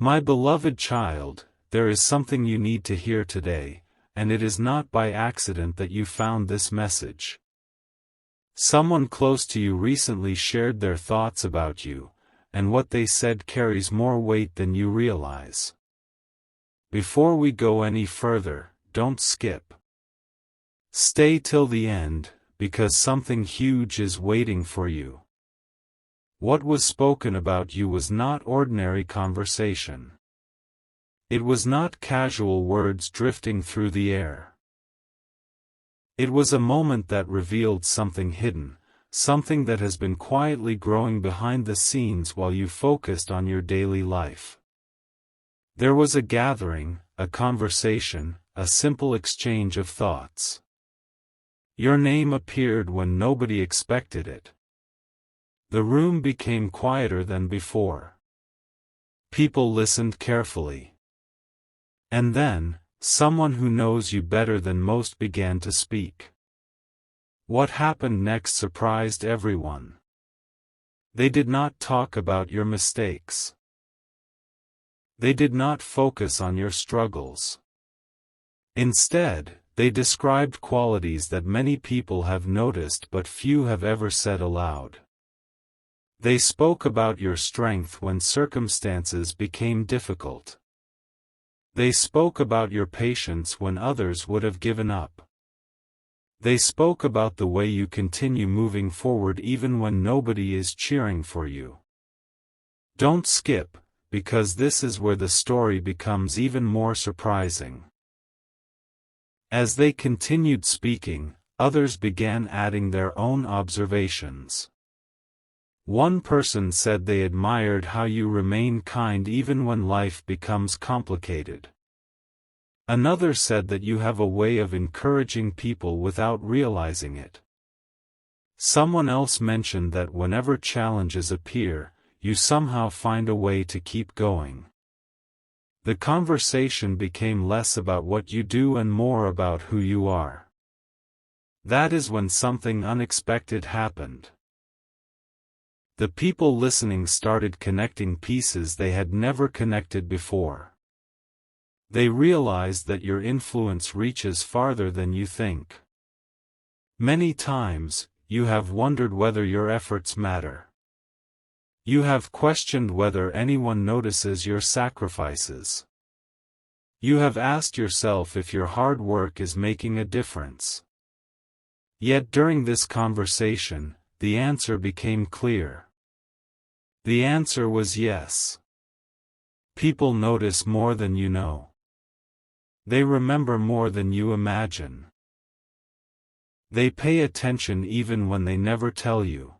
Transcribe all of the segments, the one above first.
My beloved child, there is something you need to hear today, and it is not by accident that you found this message. Someone close to you recently shared their thoughts about you, and what they said carries more weight than you realize. Before we go any further, don't skip. Stay till the end, because something huge is waiting for you. What was spoken about you was not ordinary conversation. It was not casual words drifting through the air. It was a moment that revealed something hidden, something that has been quietly growing behind the scenes while you focused on your daily life. There was a gathering, a conversation, a simple exchange of thoughts. Your name appeared when nobody expected it. The room became quieter than before. People listened carefully. And then, someone who knows you better than most began to speak. What happened next surprised everyone. They did not talk about your mistakes. They did not focus on your struggles. Instead, they described qualities that many people have noticed but few have ever said aloud. They spoke about your strength when circumstances became difficult. They spoke about your patience when others would have given up. They spoke about the way you continue moving forward even when nobody is cheering for you. Don't skip, because this is where the story becomes even more surprising. As they continued speaking, others began adding their own observations. One person said they admired how you remain kind even when life becomes complicated. Another said that you have a way of encouraging people without realizing it. Someone else mentioned that whenever challenges appear, you somehow find a way to keep going. The conversation became less about what you do and more about who you are. That is when something unexpected happened. The people listening started connecting pieces they had never connected before. They realized that your influence reaches farther than you think. Many times, you have wondered whether your efforts matter. You have questioned whether anyone notices your sacrifices. You have asked yourself if your hard work is making a difference. Yet during this conversation, the answer became clear. The answer was yes. People notice more than you know. They remember more than you imagine. They pay attention even when they never tell you.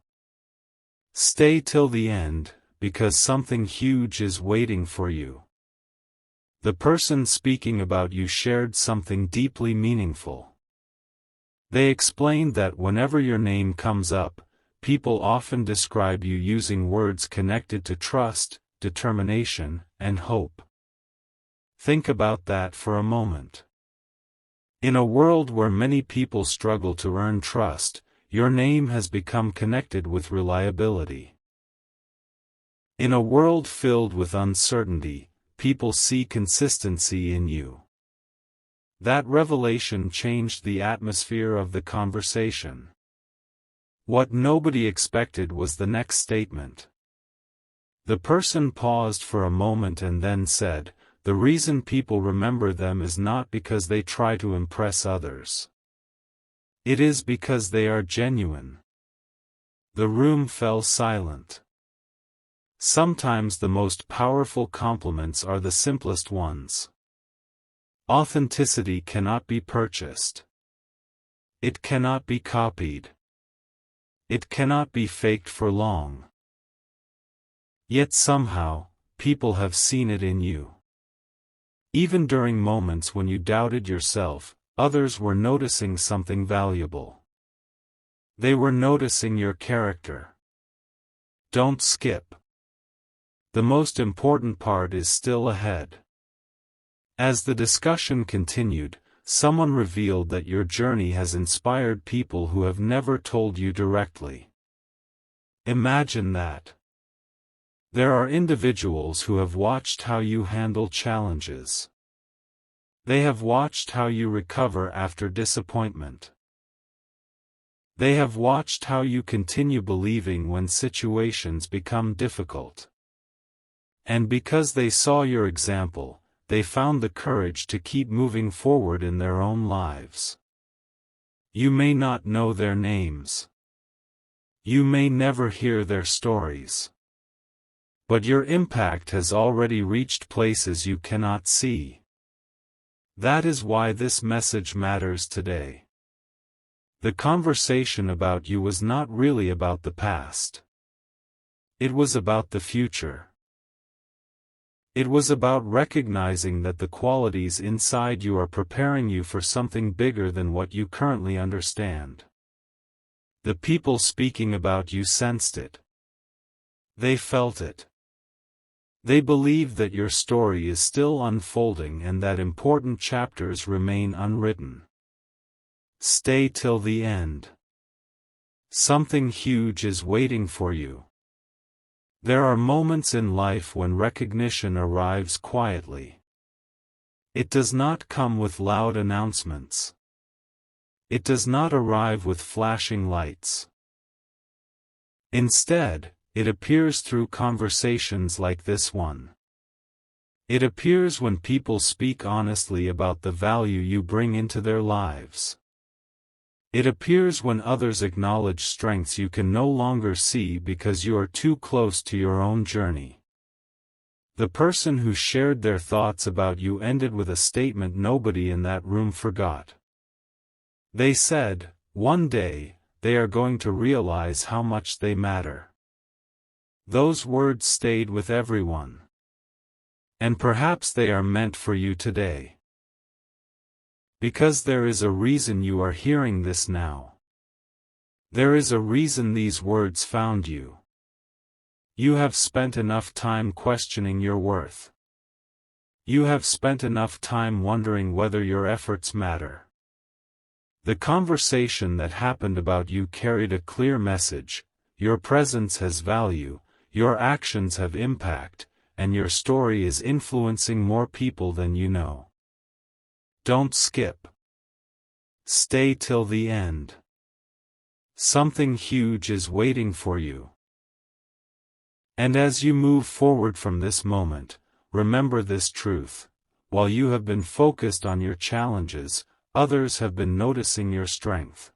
Stay till the end, because something huge is waiting for you. The person speaking about you shared something deeply meaningful. They explained that whenever your name comes up, people often describe you using words connected to trust, determination, and hope. Think about that for a moment. In a world where many people struggle to earn trust, your name has become connected with reliability. In a world filled with uncertainty, people see consistency in you. That revelation changed the atmosphere of the conversation. What nobody expected was the next statement. The person paused for a moment and then said, "The reason people remember them is not because they try to impress others. It is because they are genuine." The room fell silent. Sometimes the most powerful compliments are the simplest ones. Authenticity cannot be purchased. It cannot be copied. It cannot be faked for long. Yet somehow, people have seen it in you. Even during moments when you doubted yourself, others were noticing something valuable. They were noticing your character. Don't skip. The most important part is still ahead. As the discussion continued, someone revealed that your journey has inspired people who have never told you directly. Imagine that. There are individuals who have watched how you handle challenges. They have watched how you recover after disappointment. They have watched how you continue believing when situations become difficult. And because they saw your example, they found the courage to keep moving forward in their own lives. You may not know their names. You may never hear their stories. But your impact has already reached places you cannot see. That is why this message matters today. The conversation about you was not really about the past. It was about the future. It was about recognizing that the qualities inside you are preparing you for something bigger than what you currently understand. The people speaking about you sensed it. They felt it. They believed that your story is still unfolding and that important chapters remain unwritten. Stay till the end. Something huge is waiting for you. There are moments in life when recognition arrives quietly. It does not come with loud announcements. It does not arrive with flashing lights. Instead, it appears through conversations like this one. It appears when people speak honestly about the value you bring into their lives. It appears when others acknowledge strengths you can no longer see because you are too close to your own journey. The person who shared their thoughts about you ended with a statement nobody in that room forgot. They said, one day, they are going to realize how much they matter. Those words stayed with everyone. And perhaps they are meant for you today. Because there is a reason you are hearing this now. There is a reason these words found you. You have spent enough time questioning your worth. You have spent enough time wondering whether your efforts matter. The conversation that happened about you carried a clear message: your presence has value, your actions have impact, and your story is influencing more people than you know. Don't skip. Stay till the end. Something huge is waiting for you. And as you move forward from this moment, remember this truth: while you have been focused on your challenges, others have been noticing your strength.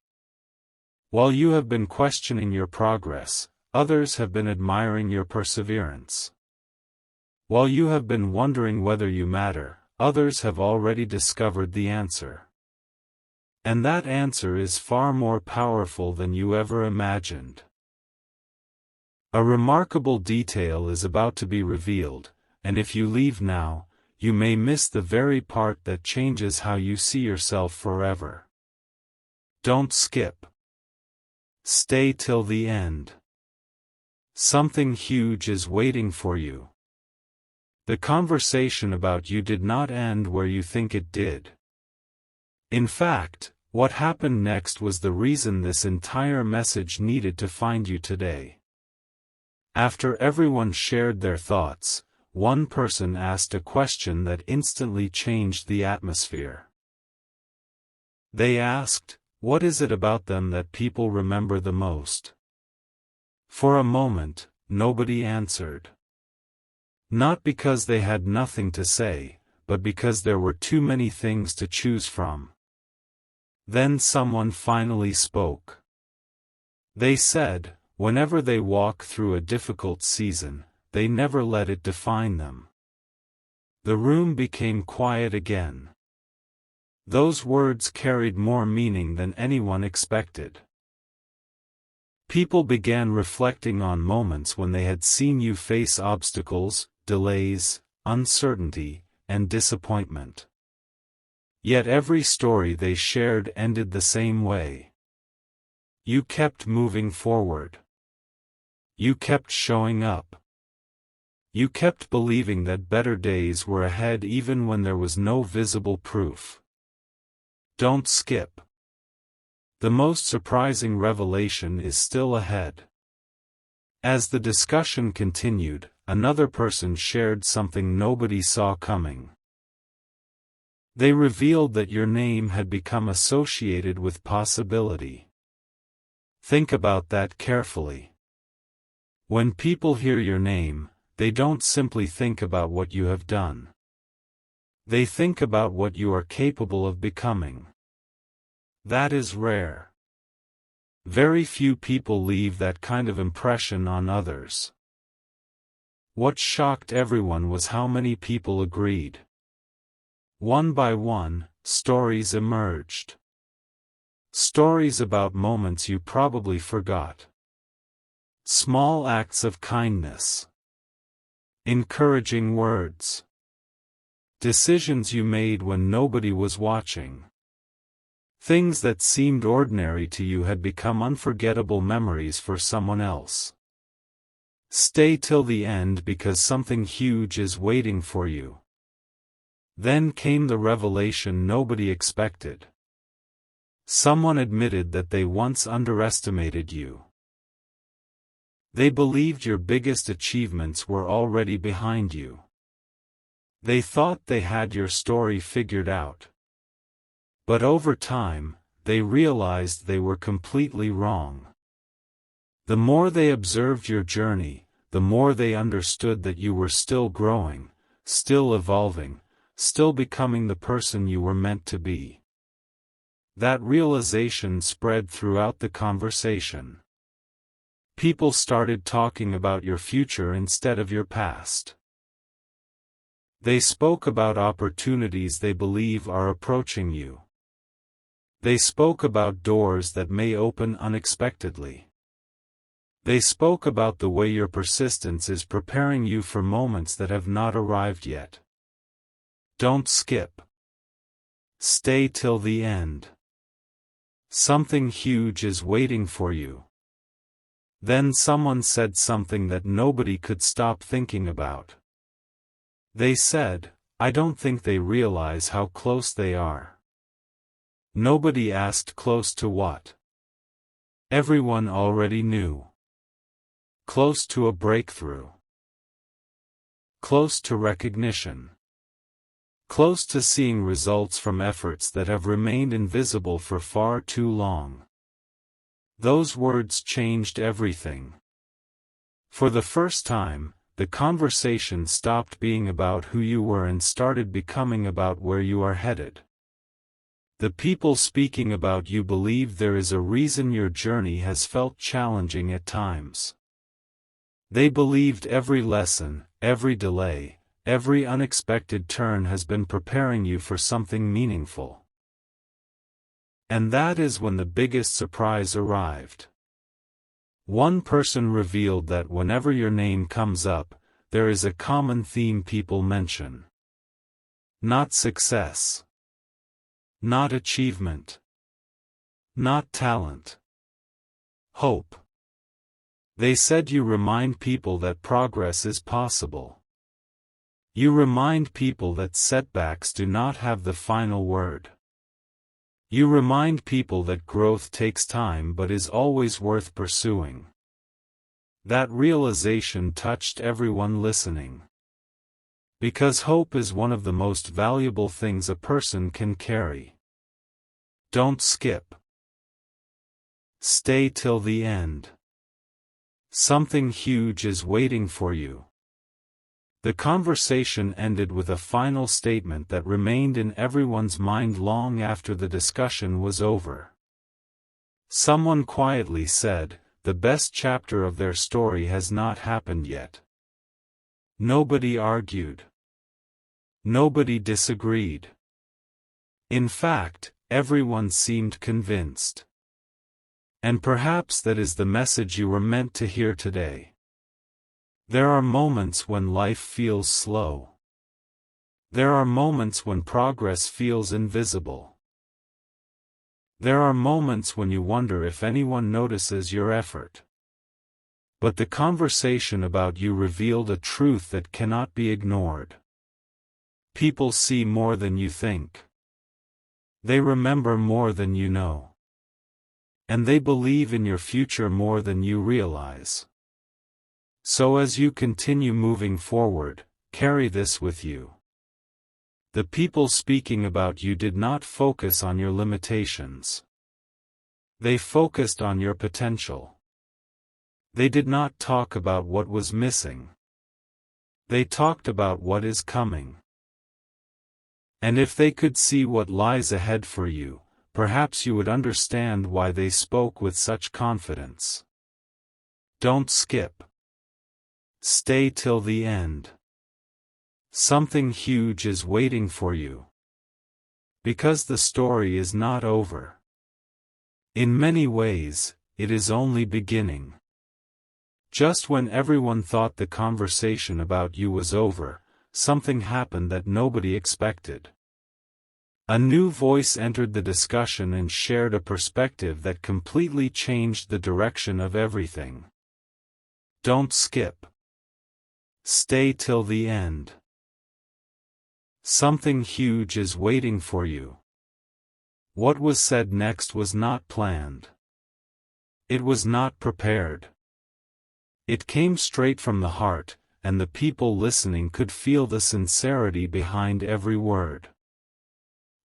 While you have been questioning your progress, others have been admiring your perseverance. While you have been wondering whether you matter, others have already discovered the answer. And that answer is far more powerful than you ever imagined. A remarkable detail is about to be revealed, and if you leave now, you may miss the very part that changes how you see yourself forever. Don't skip. Stay till the end. Something huge is waiting for you. The conversation about you did not end where you think it did. In fact, what happened next was the reason this entire message needed to find you today. After everyone shared their thoughts, one person asked a question that instantly changed the atmosphere. They asked, "What is it about them that people remember the most?" For a moment, nobody answered. Not because they had nothing to say, but because there were too many things to choose from. Then someone finally spoke. They said, whenever they walk through a difficult season, they never let it define them. The room became quiet again. Those words carried more meaning than anyone expected. People began reflecting on moments when they had seen you face obstacles, delays, uncertainty, and disappointment. Yet every story they shared ended the same way. You kept moving forward. You kept showing up. You kept believing that better days were ahead even when there was no visible proof. Don't skip. The most surprising revelation is still ahead. As the discussion continued, another person shared something nobody saw coming. They revealed that your name had become associated with possibility. Think about that carefully. When people hear your name, they don't simply think about what you have done. They think about what you are capable of becoming. That is rare. Very few people leave that kind of impression on others. What shocked everyone was how many people agreed. One by one, stories emerged. Stories about moments you probably forgot. Small acts of kindness. Encouraging words. Decisions you made when nobody was watching. Things that seemed ordinary to you had become unforgettable memories for someone else. Stay till the end because something huge is waiting for you. Then came the revelation nobody expected. Someone admitted that they once underestimated you. They believed your biggest achievements were already behind you. They thought they had your story figured out. But over time, they realized they were completely wrong. The more they observed your journey, the more they understood that you were still growing, still evolving, still becoming the person you were meant to be. That realization spread throughout the conversation. People started talking about your future instead of your past. They spoke about opportunities they believe are approaching you. They spoke about doors that may open unexpectedly. They spoke about the way your persistence is preparing you for moments that have not arrived yet. Don't skip. Stay till the end. Something huge is waiting for you. Then someone said something that nobody could stop thinking about. They said, "I don't think they realize how close they are." Nobody asked close to what. Everyone already knew. Close to a breakthrough. Close to recognition. Close to seeing results from efforts that have remained invisible for far too long. Those words changed everything. For the first time, the conversation stopped being about who you were and started becoming about where you are headed. The people speaking about you believe there is a reason your journey has felt challenging at times. They believed every lesson, every delay, every unexpected turn has been preparing you for something meaningful. And that is when the biggest surprise arrived. One person revealed that whenever your name comes up, there is a common theme people mention. Not success. Not achievement. Not talent. Hope. They said you remind people that progress is possible. You remind people that setbacks do not have the final word. You remind people that growth takes time but is always worth pursuing. That realization touched everyone listening. Because hope is one of the most valuable things a person can carry. Don't skip. Stay till the end. Something huge is waiting for you. The conversation ended with a final statement that remained in everyone's mind long after the discussion was over. Someone quietly said, "The best chapter of their story has not happened yet." Nobody argued. Nobody disagreed. In fact, everyone seemed convinced. And perhaps that is the message you were meant to hear today. There are moments when life feels slow. There are moments when progress feels invisible. There are moments when you wonder if anyone notices your effort. But the conversation about you revealed a truth that cannot be ignored. People see more than you think. They remember more than you know. And they believe in your future more than you realize. So as you continue moving forward, carry this with you. The people speaking about you did not focus on your limitations. They focused on your potential. They did not talk about what was missing. They talked about what is coming. And if they could see what lies ahead for you, perhaps you would understand why they spoke with such confidence. Don't skip. Stay till the end. Something huge is waiting for you. Because the story is not over. In many ways, it is only beginning. Just when everyone thought the conversation about you was over, something happened that nobody expected. A new voice entered the discussion and shared a perspective that completely changed the direction of everything. Don't skip. Stay till the end. Something huge is waiting for you. What was said next was not planned. It was not prepared. It came straight from the heart, and the people listening could feel the sincerity behind every word.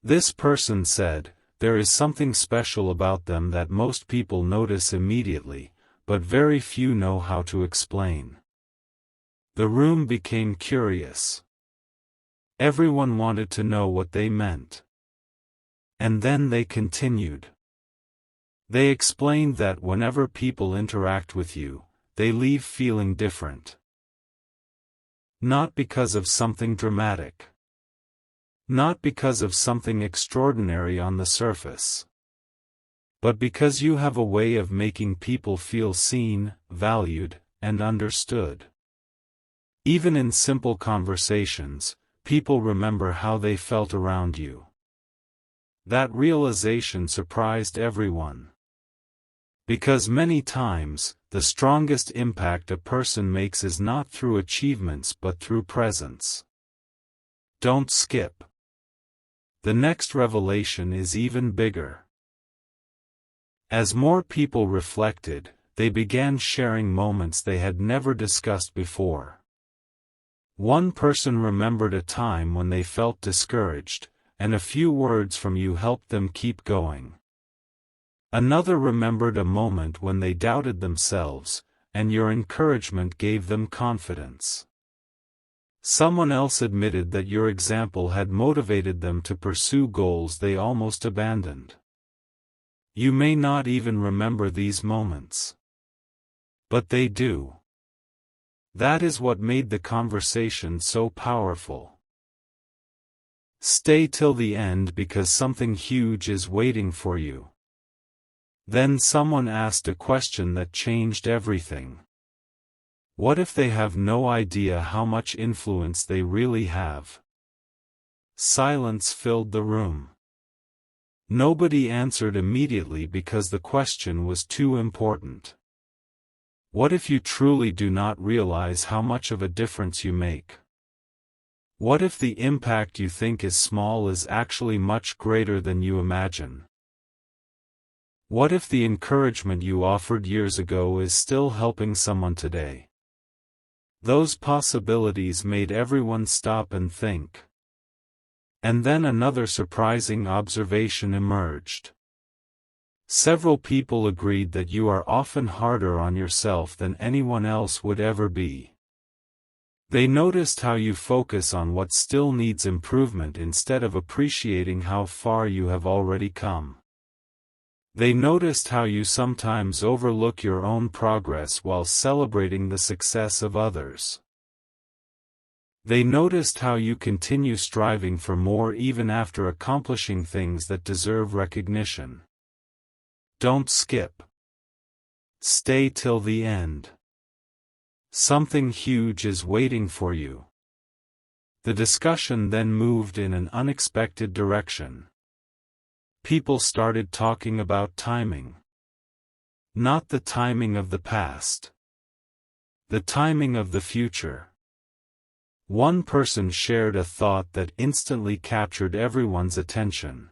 This person said, "There is something special about them that most people notice immediately, but very few know how to explain." The room became curious. Everyone wanted to know what they meant. And then they continued. They explained that whenever people interact with you, they leave feeling different. Not because of something dramatic. Not because of something extraordinary on the surface. But because you have a way of making people feel seen, valued, and understood. Even in simple conversations, people remember how they felt around you. That realization surprised everyone. Because many times, the strongest impact a person makes is not through achievements but through presence. Don't skip. The next revelation is even bigger. As more people reflected, they began sharing moments they had never discussed before. One person remembered a time when they felt discouraged, and a few words from you helped them keep going. Another remembered a moment when they doubted themselves, and your encouragement gave them confidence. Someone else admitted that your example had motivated them to pursue goals they almost abandoned. You may not even remember these moments. But they do. That is what made the conversation so powerful. Stay till the end because something huge is waiting for you. Then someone asked a question that changed everything. What if they have no idea how much influence they really have? Silence filled the room. Nobody answered immediately because the question was too important. What if you truly do not realize how much of a difference you make? What if the impact you think is small is actually much greater than you imagine? What if the encouragement you offered years ago is still helping someone today? Those possibilities made everyone stop and think. And then another surprising observation emerged. Several people agreed that you are often harder on yourself than anyone else would ever be. They noticed how you focus on what still needs improvement instead of appreciating how far you have already come. They noticed how you sometimes overlook your own progress while celebrating the success of others. They noticed how you continue striving for more even after accomplishing things that deserve recognition. Don't skip. Stay till the end. Something huge is waiting for you. The discussion then moved in an unexpected direction. People started talking about timing. Not the timing of the past. The timing of the future. One person shared a thought that instantly captured everyone's attention.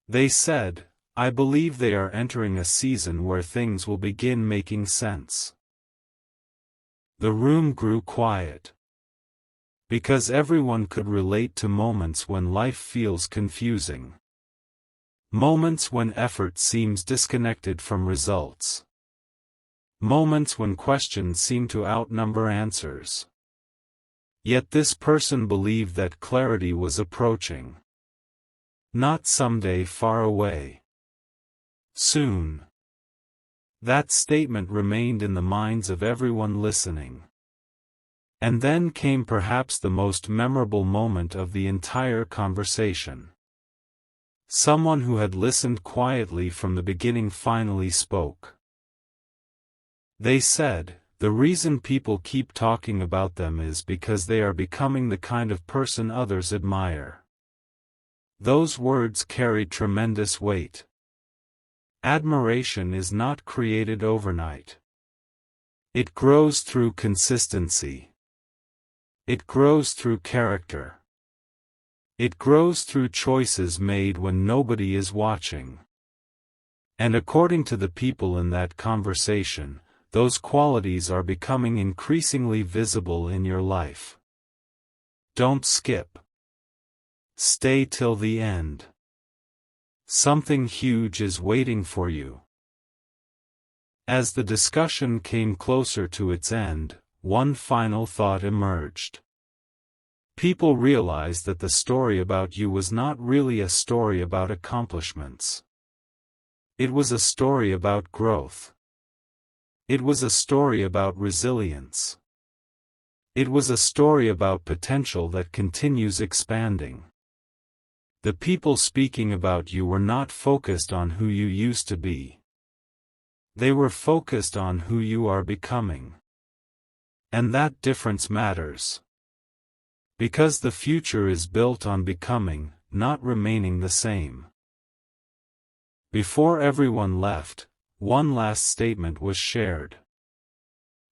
They said, "I believe they are entering a season where things will begin making sense." The room grew quiet. Because everyone could relate to moments when life feels confusing. Moments when effort seems disconnected from results. Moments when questions seem to outnumber answers. Yet this person believed that clarity was approaching. Not someday far away. Soon. That statement remained in the minds of everyone listening. And then came perhaps the most memorable moment of the entire conversation. Someone who had listened quietly from the beginning finally spoke. They said, "The reason people keep talking about them is because they are becoming the kind of person others admire." Those words carried tremendous weight. Admiration is not created overnight. It grows through consistency. It grows through character. It grows through choices made when nobody is watching. And according to the people in that conversation, those qualities are becoming increasingly visible in your life. Don't skip. Stay till the end. Something huge is waiting for you. As the discussion came closer to its end, one final thought emerged. People realized that the story about you was not really a story about accomplishments. It was a story about growth. It was a story about resilience. It was a story about potential that continues expanding. The people speaking about you were not focused on who you used to be. They were focused on who you are becoming. And that difference matters. Because the future is built on becoming, not remaining the same. Before everyone left, one last statement was shared.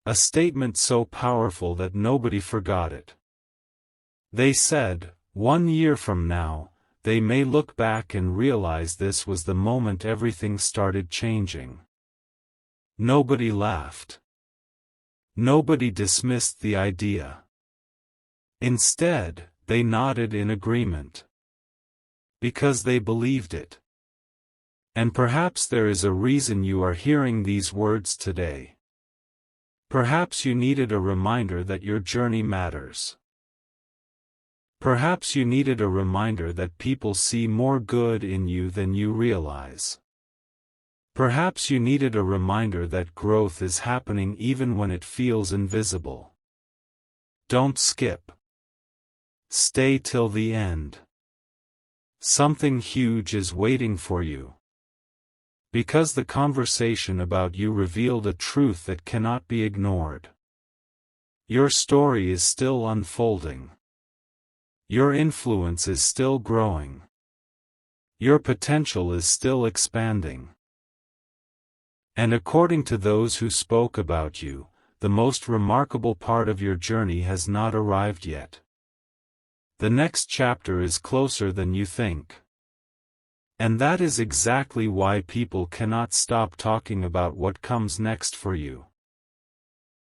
A statement so powerful that nobody forgot it. They said, 1 year from now, they may look back and realize this was the moment everything started changing. Nobody laughed. Nobody dismissed the idea. Instead, they nodded in agreement. Because they believed it. And perhaps there is a reason you are hearing these words today. Perhaps you needed a reminder that your journey matters. Perhaps you needed a reminder that people see more good in you than you realize. Perhaps you needed a reminder that growth is happening even when it feels invisible. Don't skip. Stay till the end. Something huge is waiting for you. Because the conversation about you revealed a truth that cannot be ignored. Your story is still unfolding. Your influence is still growing. Your potential is still expanding. And according to those who spoke about you, the most remarkable part of your journey has not arrived yet. The next chapter is closer than you think. And that is exactly why people cannot stop talking about what comes next for you.